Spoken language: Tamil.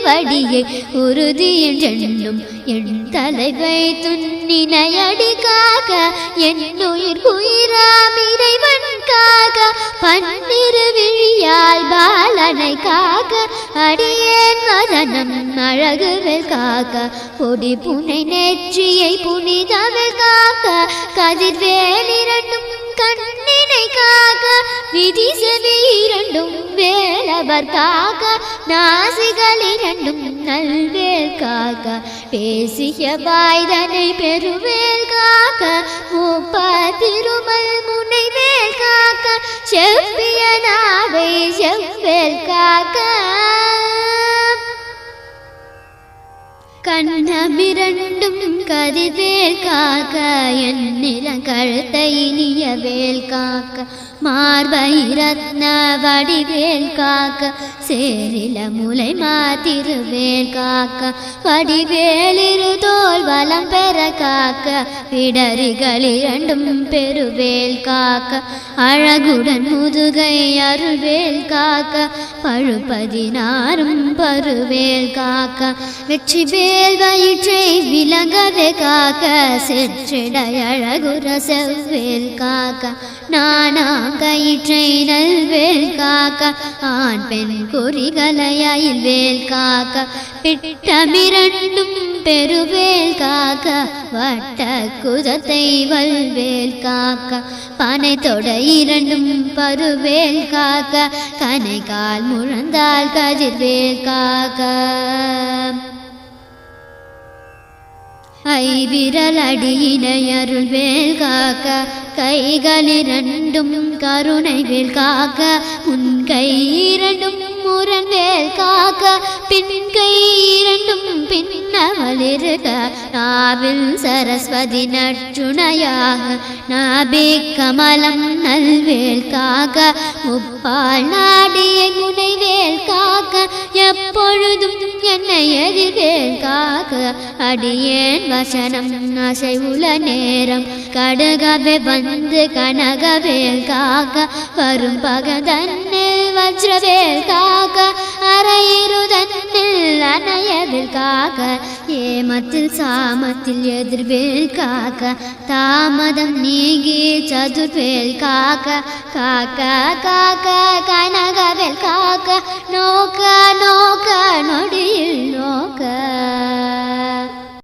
திருவடியை உறுதியென்றும் என் தலைவை துன்னினையடிக்காக என்னுயிர் உயிராம் இறைவன்காக பன்னிரு விழியால் பாலனை காக்க அடியேன் வதனம் அழகுகள் காக்க பொடி புனை நெற்றியை புனிதவள் காக்க கதிர்வேல் இரண்டும் கண்ணினை காக்க விதி செவி இரண்டும் வேலவர் காக்க நாசிகள் இரண்டும் நல்வேல் காக்க பேசிய வாய்தனை பெருவேல் காக்க முப்பத்திருமல் முனைவேல் காக்க செவ்விய நாவை செவ்வேல் காக்க கண்ணமிரண்டும் கதிர்வேல் காக்க என் நிலங்கழுத்தை இனியவேல் காக்க மார்பை ரத்ன வடிவேல் காக்க சேரில முலை மாத்திருவேல் காக்க வடிவேலிரு தோல் வலம் பெற காக்க பிடரிகள் இரண்டும் பெருவேல் காக்க அழகுடன் முதுகை அருள்வேல் காக்க பழுப்பதினாரும் பருவேல் காக்க வெற்றி வேல் வயிற்றை விளங்கவே காக்க செற்றிடை அழகுற செவ்வேல் காக்க நானாங்கயிற்றை நல்வேல் காக்க ஆண் பெண் குறிகளையில் வேல் காக்க பிட்டமிரண்டும் பெருவேல் காக்க வட்ட குதத்தை வல்வேல் காக்க பனை தொடை இரண்டும் பருவேல் காக்க கனை கால் முழந்தால் கதிர்வேல் காக்க ஐவிரல் அடியினை அருள்வேல் காக்க கைகளிரண்டும் கருணை வேல் காக்க முன் கை இரண்டும் முரண்வேல் காக்க பின் கை இரண்டும் பின்னவளிருக நாவில் சரஸ்வதி நற்றுணையாக நாபி கமலம் நல்வேல் காக்க முப்பால் நாடிய முனைவேல் காக்க எப்பொழுதும் என்னை எதிர்வேல் காக்க அடியேன் வசனம் அசைவுல நேரம் கடுகவே வந்து கனகவேல் காக்க வரும் பகதன்னில் வஜ்ரவேல் காக்க அரையிருதன்னில் அணையவேல் காக்க ஏமத்தில் சாமத்தில் எதிர்வேல் காக்க தாமதம் நீங்கி சதுர்வேல் காக்க காக்க காக்க கனகவேல் காக்க நோக்க நோக்க நொடியில் நோக்க